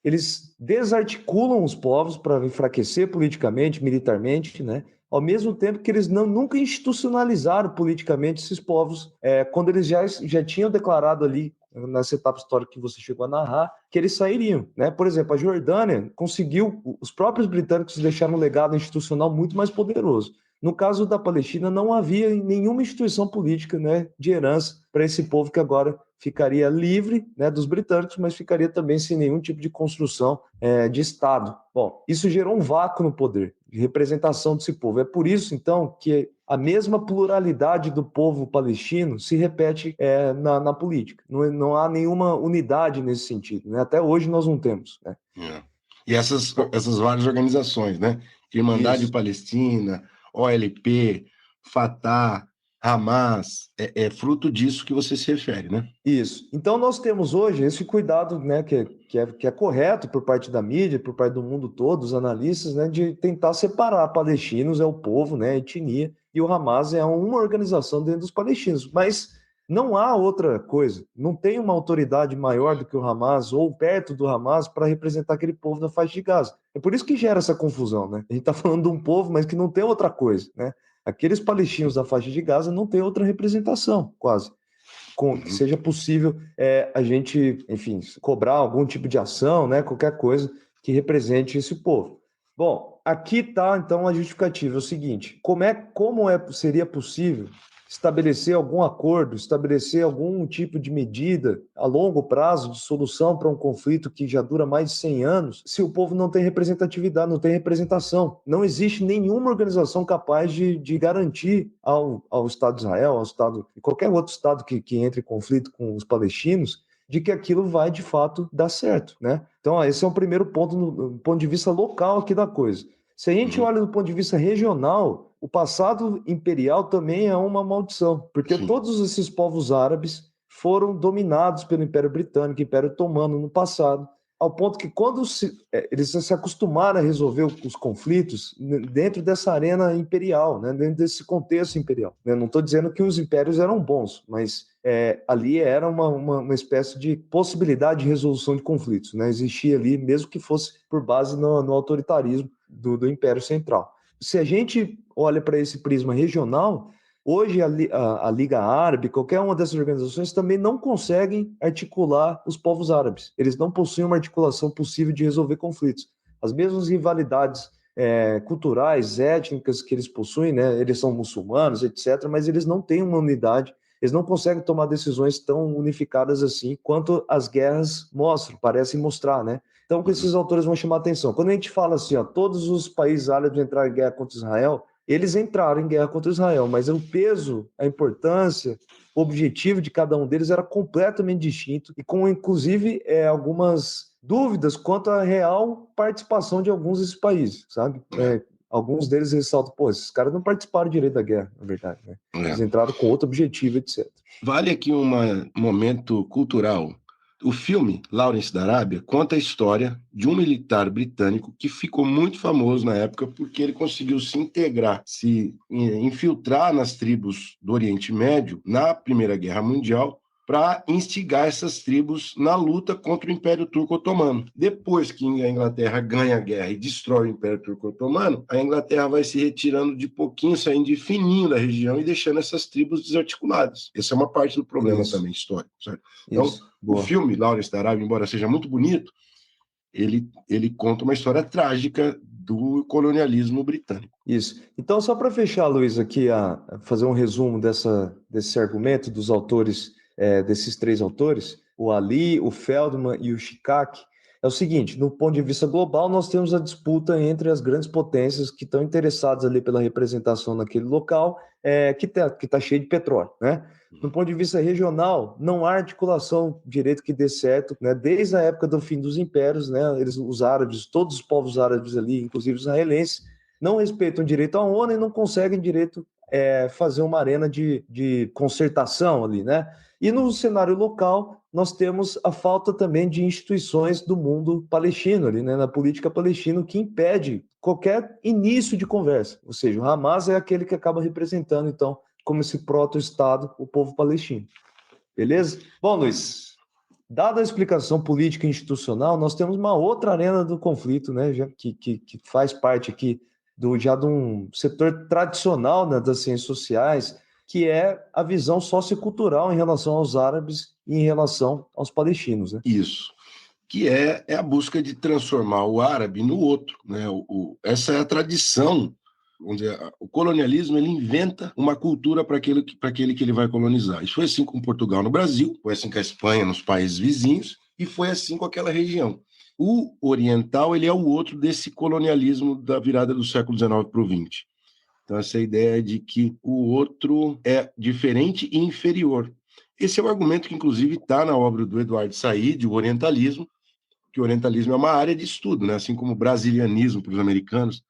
eles desarticulam os povos para enfraquecer politicamente, militarmente, né? Ao mesmo tempo que eles nunca institucionalizaram politicamente esses povos, quando eles já tinham declarado ali, nessa etapa histórica que você chegou a narrar, que eles sairiam, né? Por exemplo, a Jordânia conseguiu, os próprios britânicos deixaram um legado institucional muito mais poderoso. No caso da Palestina, não havia nenhuma instituição política, né, de herança para esse povo que agora ficaria livre, né, dos britânicos, mas ficaria também sem nenhum tipo de construção de Estado. Bom, isso gerou um vácuo no poder, de representação desse povo. É por isso, então, que a mesma pluralidade do povo palestino se repete na política. Não há nenhuma unidade nesse sentido, né? Até hoje nós não temos, né? E essas várias organizações, né? Irmandade Isso. Palestina, OLP, Fatah, Hamas, é fruto disso que você se refere, né? Isso. Então nós temos hoje esse cuidado, né, que é correto por parte da mídia, por parte do mundo todo, dos analistas, né, de tentar separar palestinos, é o povo, né, a etnia, e o Hamas é uma organização dentro dos palestinos. Mas não há outra coisa. Não tem uma autoridade maior do que o Hamas ou perto do Hamas para representar aquele povo da faixa de Gaza. É por isso que gera essa confusão, né? A gente está falando de um povo, mas que não tem outra coisa, né? Aqueles palestinos da faixa de Gaza não têm outra representação, quase. Que seja possível a gente, enfim, cobrar algum tipo de ação, né, qualquer coisa que represente esse povo. Bom, aqui está então a justificativa, é o seguinte: seria possível estabelecer algum acordo, estabelecer algum tipo de medida a longo prazo de solução para um conflito que já dura mais de 100 anos, se o povo não tem representatividade, não tem representação? Não existe nenhuma organização capaz de garantir ao Estado de Israel, ao Estado, qualquer outro Estado que entre em conflito com os palestinos, de que aquilo vai de fato dar certo, né? Então, esse é o primeiro ponto, no ponto de vista local aqui da coisa. Se a gente olha do ponto de vista regional, o passado imperial também é uma maldição, porque Sim. todos esses povos árabes foram dominados pelo Império Britânico, Império Otomano no passado, ao ponto que quando eles se acostumaram a resolver os conflitos dentro dessa arena imperial, né, dentro desse contexto imperial. Eu não estou dizendo que os impérios eram bons, mas ali era uma espécie de possibilidade de resolução de conflitos, né? Existia ali, mesmo que fosse por base no autoritarismo do Império Central. Se a gente olha para esse prisma regional, hoje a Liga Árabe, qualquer uma dessas organizações, também não conseguem articular os povos árabes. Eles não possuem uma articulação possível de resolver conflitos. As mesmas rivalidades culturais, étnicas que eles possuem, né? Eles são muçulmanos, etc., mas eles não têm uma unidade, eles não conseguem tomar decisões tão unificadas assim quanto as guerras parecem mostrar, né? Então, que esses autores vão chamar a atenção. Quando a gente fala assim, ó, todos os países árabes entraram em guerra contra Israel, eles entraram em guerra contra Israel, mas o peso, a importância, o objetivo de cada um deles era completamente distinto e com, inclusive, algumas dúvidas quanto à real participação de alguns desses países, sabe? Alguns deles ressaltam, esses caras não participaram direito da guerra, na verdade, né? Eles entraram com outro objetivo, etc. Vale aqui um momento cultural. O filme Lawrence da Arábia conta a história de um militar britânico que ficou muito famoso na época porque ele conseguiu se integrar, se infiltrar nas tribos do Oriente Médio na Primeira Guerra Mundial para instigar essas tribos na luta contra o Império Turco-Otomano. Depois que a Inglaterra ganha a guerra e destrói o Império Turco-Otomano, a Inglaterra vai se retirando de pouquinho, saindo de fininho da região e deixando essas tribos desarticuladas. Essa é uma parte do problema também histórico, certo? Então, o filme Lawrence da Arábia, embora seja muito bonito, ele conta uma história trágica do colonialismo britânico. Isso. Então, só para fechar, Luiz, aqui a fazer um resumo desse argumento dos autores, desses três autores, o Ali, o Feldman e o Shikak, é o seguinte, no ponto de vista global, nós temos a disputa entre as grandes potências que estão interessadas ali pela representação naquele local, que tá cheio de petróleo, né? No ponto de vista regional, não há articulação direito que dê certo, né? Desde a época do fim dos impérios, né? Os árabes, todos os povos árabes ali, inclusive os israelenses, não respeitam direito à ONU e não conseguem direito fazer uma arena de concertação ali, né? E no cenário local, nós temos a falta também de instituições do mundo palestino ali, né? Na política palestina, que impede qualquer início de conversa. Ou seja, o Hamas é aquele que acaba representando, então, como esse proto-estado, o povo palestino. Beleza? Bom, Luiz, dada a explicação política e institucional, nós temos uma outra arena do conflito, né, que faz parte aqui já de um setor tradicional, né, das ciências sociais, que é a visão sociocultural em relação aos árabes e em relação aos palestinos. Né? Isso. Que é a busca de transformar o árabe no outro. Né? Essa é a tradição. Vamos dizer, o colonialismo ele inventa uma cultura para aquele que ele vai colonizar. Isso foi assim com Portugal no Brasil, foi assim com a Espanha nos países vizinhos e foi assim com aquela região. O oriental ele é o outro desse colonialismo da virada do século XIX para o XX. Então, essa ideia de que o outro é diferente e inferior. Esse é o argumento que, inclusive, está na obra do Eduardo Said, o orientalismo, que o orientalismo é uma área de estudo, né? Assim como o brasilianismo para os americanos.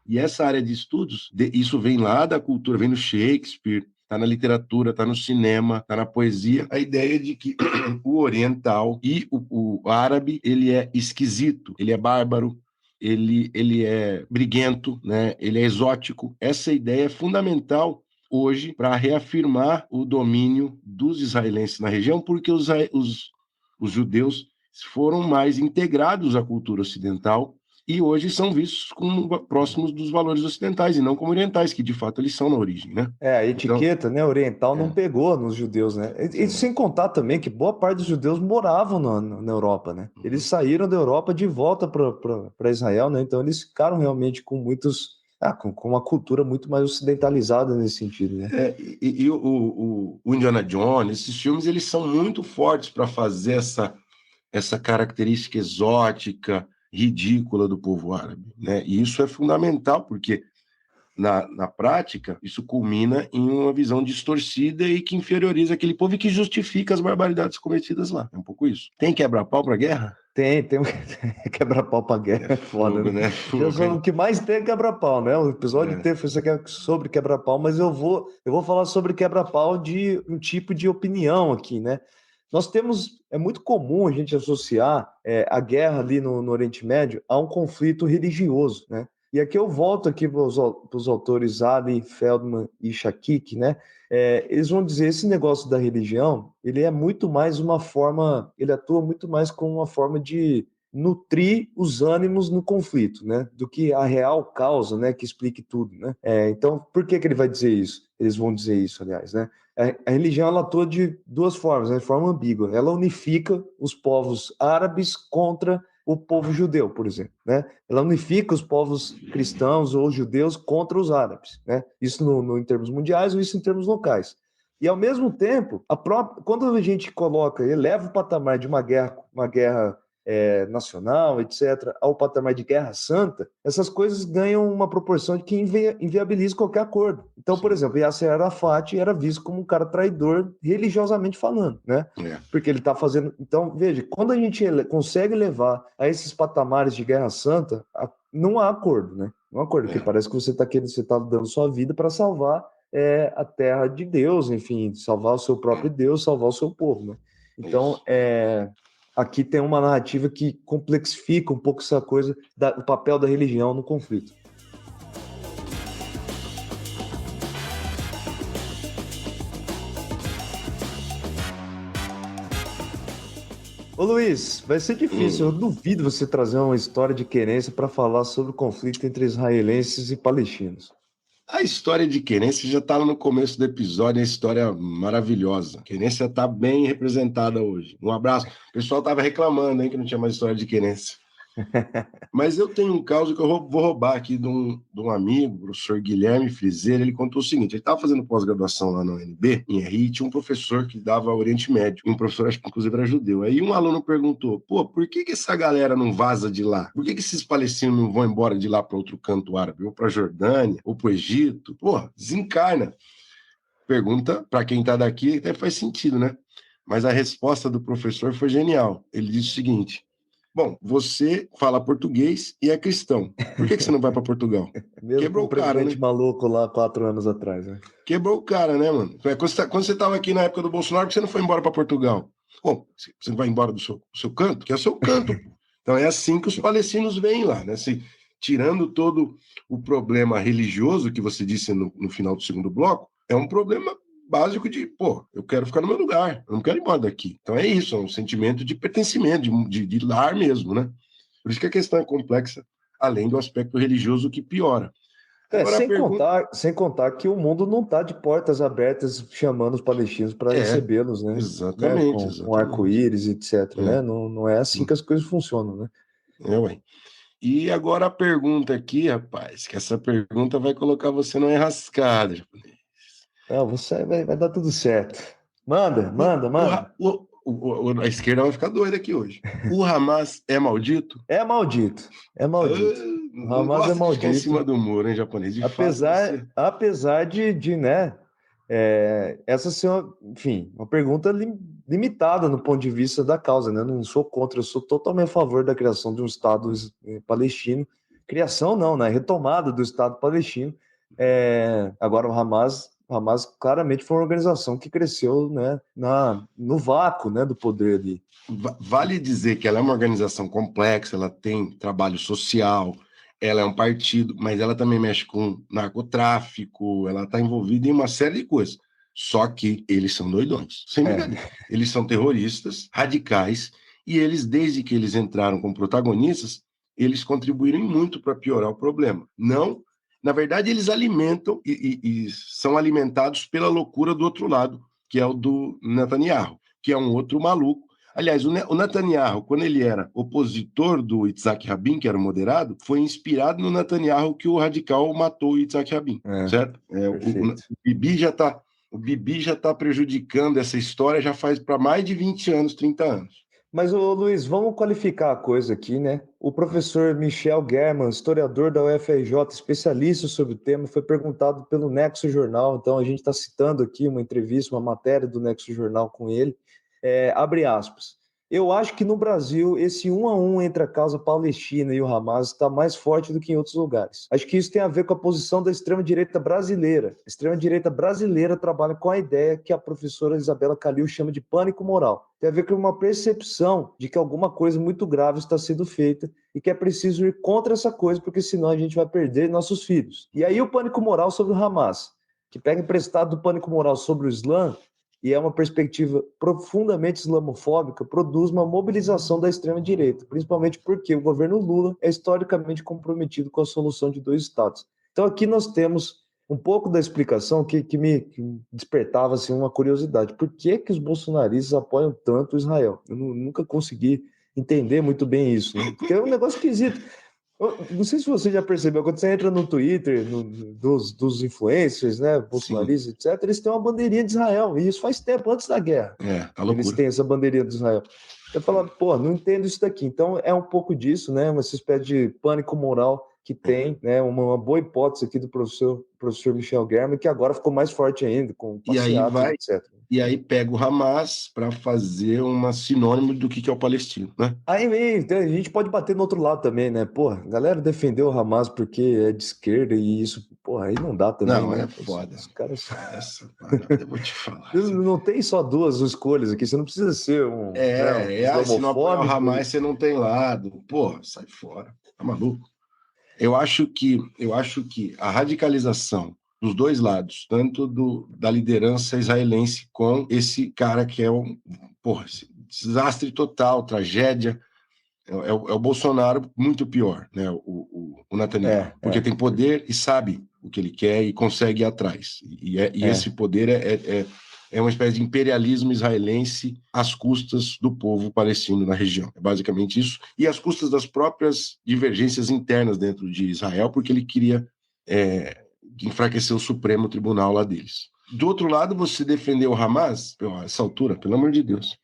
E essa área de estudos, isso vem lá da cultura, vem no Shakespeare, está na literatura, está no cinema, está na poesia, a ideia de que o oriental e o árabe, ele é esquisito, ele é bárbaro, ele é briguento, né? Ele é exótico. Essa ideia é fundamental hoje para reafirmar o domínio dos israelenses na região, porque os judeus foram mais integrados à cultura ocidental e hoje são vistos como próximos dos valores ocidentais e não como orientais, que de fato eles são na origem, né? A etiqueta, né, oriental não pegou nos judeus, né? E sem contar também que boa parte dos judeus moravam na Europa, né? Eles saíram da Europa de volta para Israel, né? Então eles ficaram realmente com muitos... com uma cultura muito mais ocidentalizada nesse sentido, né? O Indiana Jones, esses filmes, eles são muito fortes para fazer essa característica exótica, ridícula do povo árabe, né? E isso é fundamental, porque na prática, isso culmina em uma visão distorcida e que inferioriza aquele povo e que justifica as barbaridades cometidas lá. É um pouco isso. Tem quebra-pau para guerra? Tem um quebra-pau pra guerra, é foda, né? O que mais tem é quebra-pau, né? O episódio inteiro foi sobre quebra-pau, mas eu vou falar sobre quebra-pau de um tipo de opinião aqui, né? Nós temos, é muito comum a gente associar a guerra ali no Oriente Médio a um conflito religioso, né? E aqui eu volto aqui para os autores Ali, Feldman e Shakik, né? Eles vão dizer esse negócio da religião, ele é muito mais uma forma, ele atua muito mais como uma forma de nutrir os ânimos no conflito, né? Do que a real causa, né? Que explique tudo, né? Então, por que ele vai dizer isso? Eles vão dizer isso, aliás, né? A religião ela atua de duas formas, né? De forma ambígua. Ela unifica os povos árabes contra o povo judeu, por exemplo, né? Ela unifica os povos cristãos ou judeus contra os árabes, né? Isso em termos mundiais ou isso em termos locais. E ao mesmo tempo, quando a gente eleva o patamar de uma guerra nacional, etc., ao patamar de guerra santa, essas coisas ganham uma proporção de que inviabiliza qualquer acordo. Então, por exemplo, Yasser Arafat era visto como um cara traidor religiosamente falando, né? Porque ele está fazendo... Então, veja, quando a gente consegue levar a esses patamares de guerra santa, não há acordo, né? Não há acordo, porque parece que você está dando sua vida para salvar a terra de Deus, enfim, salvar o seu próprio Deus, salvar o seu povo, né? Então, aqui tem uma narrativa que complexifica um pouco essa coisa do papel da religião no conflito. Ô Luiz, vai ser difícil, eu duvido você trazer uma história de querência para falar sobre o conflito entre israelenses e palestinos. A história de Querência já está no começo do episódio, é uma história maravilhosa. Querência está bem representada hoje. Um abraço. O pessoal estava reclamando aí que não tinha mais história de Querência. Mas eu tenho um caso que eu vou roubar aqui de um amigo, o professor Guilherme Frizeiro. Ele contou o seguinte: ele estava fazendo pós-graduação lá na UNB, em RI, e tinha um professor que dava Oriente Médio, um professor, acho que inclusive era judeu. Aí um aluno perguntou: pô, por que essa galera não vaza de lá? Por que esses palestinos não vão embora de lá para outro canto árabe, ou para a Jordânia, ou para o Egito? Pô, desencarna. Pergunta para quem está daqui, até faz sentido, né? Mas a resposta do professor foi genial. Ele disse o seguinte: bom, você fala português e é cristão. Por que você não vai para Portugal? Mesmo com Quebrou o o cara, presidente né? maluco lá 4 anos atrás, né? Quebrou o cara, né, mano? Quando você estava aqui na época do Bolsonaro, por que você não foi embora para Portugal? Bom, você não vai embora do seu canto? Que é o seu canto. Então é assim que os palestinos vêm lá, né? Tirando todo o problema religioso que você disse no final do segundo bloco, é um problema básico de, pô, eu quero ficar no meu lugar, eu não quero ir embora daqui. Então é isso, é um sentimento de pertencimento, de lar mesmo, né? Por isso que a questão é complexa, além do aspecto religioso que piora. Agora a pergunta... Sem contar que o mundo não está de portas abertas chamando os palestinos para É, recebê-los, né? exatamente, Com exatamente. arco-íris, etc, né? Não, não é assim que as coisas funcionam, né? Ué. E agora a pergunta aqui, rapaz, que essa pergunta vai colocar você numa enrascada, japonês. Não, você vai dar tudo certo. Manda, O, manda, o, manda. a esquerda vai ficar doida aqui hoje. O Hamas é maldito? É maldito, é maldito. O Não Hamas é gosta de ficar em maldito. cima do muro, hein, japonês? De fato, Apesar, você... apesar de né, essa ser, enfim, uma pergunta limitada no ponto de vista da causa, né? Eu não sou contra, eu sou totalmente a favor da criação de um Estado palestino. Criação não, né? Retomada do Estado palestino. Agora o Hamas claramente foi uma organização que cresceu, né, no vácuo, né, do poder ali. Vale dizer que ela é uma organização complexa, ela tem trabalho social, ela é um partido, mas ela também mexe com narcotráfico, ela está envolvida em uma série de coisas. Só que eles são doidões, sem brincadeira. Eles são terroristas, radicais, e eles, desde que eles entraram como protagonistas, eles contribuíram muito para piorar o problema. Não, na verdade, eles alimentam e são alimentados pela loucura do outro lado, que é o do Netanyahu, que é um outro maluco. Aliás, o Netanyahu, quando ele era opositor do Yitzhak Rabin, que era o moderado, foi inspirado no Netanyahu que o radical matou o Yitzhak Rabin, certo? Perfeito. O Bibi já tá prejudicando essa história já faz para mais de 20 anos, 30 anos. Mas, ô, Luiz, vamos qualificar a coisa aqui, né? O professor Michel German, historiador da UFRJ, especialista sobre o tema, foi perguntado pelo Nexo Jornal. Então, a gente está citando aqui uma entrevista, uma matéria do Nexo Jornal com ele. Abre aspas. Eu acho que no Brasil, esse 1-1 entre a causa palestina e o Hamas está mais forte do que em outros lugares. Acho que isso tem a ver com a posição da extrema-direita brasileira. A extrema-direita brasileira trabalha com a ideia que a professora Isabela Calil chama de pânico moral. Tem a ver com uma percepção de que alguma coisa muito grave está sendo feita e que é preciso ir contra essa coisa, porque senão a gente vai perder nossos filhos. E aí o pânico moral sobre o Hamas, que pega emprestado do pânico moral sobre o Islã, e é uma perspectiva profundamente islamofóbica, produz uma mobilização da extrema-direita, principalmente porque o governo Lula é historicamente comprometido com a solução de 2 estados. Então aqui nós temos um pouco da explicação que me despertava assim, uma curiosidade. Por que os bolsonaristas apoiam tanto Israel? Eu nunca consegui entender muito bem isso, né? Porque é um negócio esquisito. Não sei se você já percebeu, quando você entra no Twitter, dos influencers, né, bolsonaristas, etc., eles têm uma bandeirinha de Israel, e isso faz tempo, antes da guerra. Tá Eles loucura. têm essa bandeirinha de Israel. Eu falo, pô, não entendo isso daqui. Então, é um pouco disso, né, uma espécie de pânico moral que tem, né, uma boa hipótese aqui do professor Michel German, que agora ficou mais forte ainda, com passeatas, etc. E aí pega o Hamas para fazer uma sinônimo do que é o palestino, né? Aí a gente pode bater no outro lado também, né? Pô, a galera defendeu o Hamas porque é de esquerda e isso, porra, aí não dá também, Não, né? é foda. Os caras... Essa parada, eu vou te falar. Não tem só 2 escolhas aqui, você não precisa ser um Se não apoiar o islamofóbico. Hamas, você não tem lado. Pô, sai fora. Tá maluco? Eu acho que a radicalização dos dois lados, tanto da liderança israelense com esse cara que é esse desastre total, tragédia, é o Bolsonaro muito pior, né? O Netanyahu, porque tem poder e sabe o que ele quer e consegue ir atrás. E esse poder é uma espécie de imperialismo israelense às custas do povo palestino na região. É basicamente isso. E às custas das próprias divergências internas dentro de Israel, porque ele queria enfraquecer o Supremo Tribunal lá deles. Do outro lado, você defendeu o Hamas, a essa altura, pelo amor de Deus.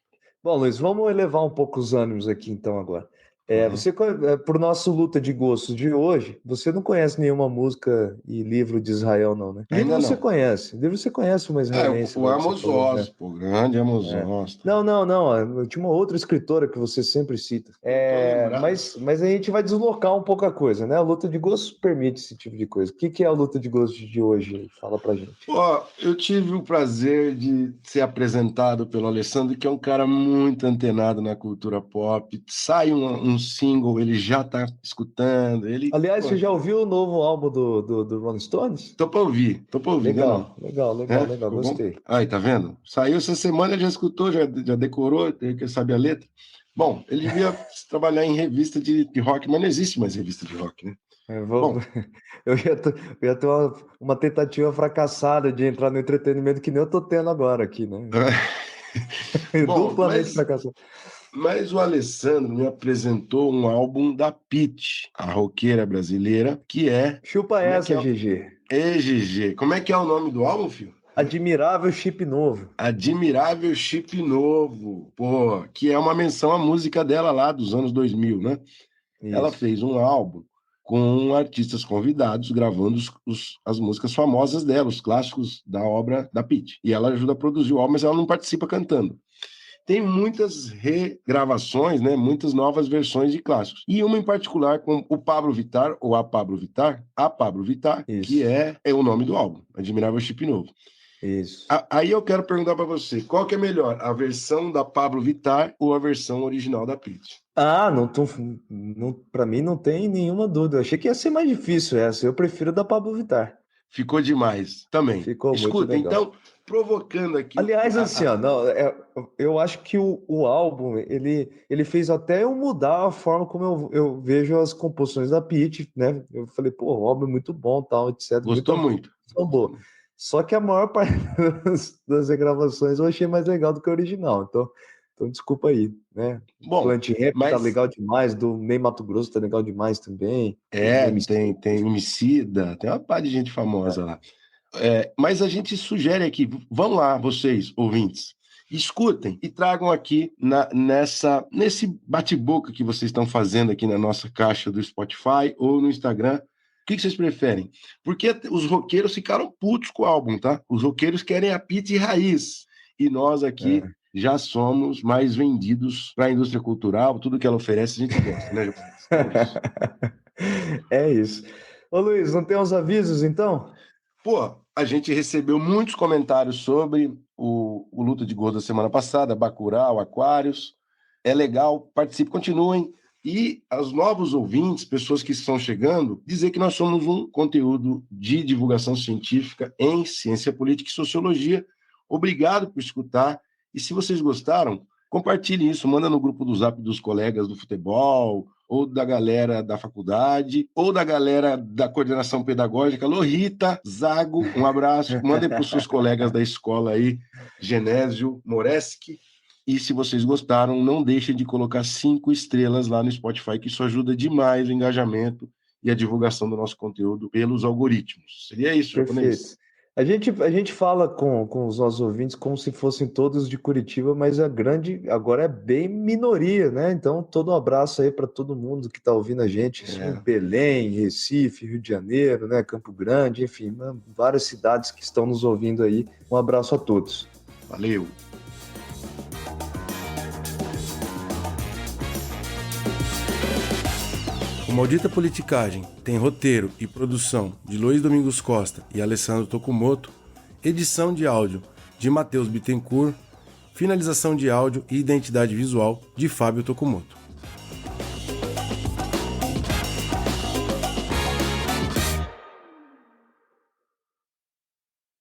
Bom, Luiz, vamos elevar um pouco os ânimos aqui então agora. Uhum. Por nosso luta de gostos de hoje, você não conhece nenhuma música e livro de Israel, não, né? Livro Ainda você não. conhece. Livro você conhece uma israelense O lá que você Amos falou, né? Oz, pô, grande Amos Oz. Não, não, não. Tinha uma outra escritora que você sempre cita. Não tô lembrado. Mas a gente vai deslocar um pouco a coisa, né? A luta de gostos permite esse tipo de coisa. O que é a luta de gostos de hoje? Fala pra gente. Ó, eu tive o prazer de ser apresentado pelo Alessandro, que é um cara muito antenado na cultura pop. Sai um single, ele já tá escutando. Aliás, Pô, você já ouviu o novo álbum do Rolling Stones? tô pra ouvir, ainda não. Legal, Ficou bom? gostei. Aí, tá vendo? Saiu essa semana, ele já escutou, já decorou, que sabe a letra. Bom, ele devia trabalhar em revista de rock, mas não existe mais revista de rock, né? Bom, Eu ia ter uma tentativa fracassada de entrar no entretenimento que nem eu tô tendo agora aqui, né? bom, Duplamente fracassado. mas o Alessandro me apresentou um álbum da Pitty, a roqueira brasileira, que é... Chupa Como é essa, que é? GG. GG. Como é que é o nome do álbum, filho? Admirável Chip Novo. Admirável Chip Novo, pô, que é uma menção à música dela lá dos anos 2000, né? Ela Isso. fez um álbum com artistas convidados gravando as músicas famosas dela, os clássicos da obra da Pitty. E ela ajuda a produzir o álbum, mas ela não participa cantando. Tem muitas regravações, né? Muitas novas versões de clássicos. E uma em particular com o Pablo Vittar, ou a Pablo Vittar, Isso. que é o nome do álbum, Admirável Chip Novo. Isso. Aí eu quero perguntar para você, qual que é melhor, a versão da Pablo Vittar ou a versão original da Pitty? Para mim não tem nenhuma dúvida. Eu achei que ia ser mais difícil essa. Eu prefiro da Pablo Vittar. Ficou demais também. Ficou muito Escuta, legal. então, provocando aqui... Aliás, assim, ó, eu acho que o álbum, ele fez até eu mudar a forma como eu vejo as composições da Pitty, né? Eu falei, pô, o álbum é muito bom, tal, etc. Gostou muito. Boa. Só que a maior parte das regravações eu achei mais legal do que o original. Então desculpa aí, né? Bom, Plant Rap tá mas... legal demais, do Ney Matogrosso tá legal demais também. Tem Emicida, tem uma par de gente famosa lá. Mas a gente sugere aqui, vão lá, vocês, ouvintes, escutem e tragam aqui nesse bate-boca que vocês estão fazendo aqui na nossa caixa do Spotify ou no Instagram. O que vocês preferem? Porque os roqueiros ficaram putos com o álbum, tá? Os roqueiros querem a Pitty raiz. E nós aqui já somos mais vendidos para a indústria cultural, tudo que ela oferece a gente gosta, né, João? É isso. Ô Luiz, não tem uns avisos então? Pô, a gente recebeu muitos comentários sobre o Luta de Gordo da semana passada, Bacurau, Aquários. É legal, participe, continuem. E aos novos ouvintes, pessoas que estão chegando, dizer que nós somos um conteúdo de divulgação científica em ciência política e sociologia. Obrigado por escutar. E se vocês gostaram, compartilhem isso, manda no grupo do Zap dos colegas do futebol, ou da galera da faculdade, ou da galera da coordenação pedagógica. Alô, Rita, Zago, um abraço. Mandem para os seus colegas da escola aí, Genésio, Moreski. E se vocês gostaram, não deixem de colocar 5 estrelas lá no Spotify, que isso ajuda demais o engajamento e a divulgação do nosso conteúdo pelos algoritmos. Seria isso, japonês? Perfeito. A gente fala com os nossos ouvintes como se fossem todos de Curitiba, mas a grande agora é bem minoria, né? Então, todo um abraço aí para todo mundo que está ouvindo a gente. Belém, Recife, Rio de Janeiro, né? Campo Grande, enfim, várias cidades que estão nos ouvindo aí. Um abraço a todos. Valeu! O Maldita Politicagem tem roteiro e produção de Luiz Domingos Costa e Alessandro Tokumoto, edição de áudio de Matheus Bittencourt, finalização de áudio e identidade visual de Fábio Tokumoto.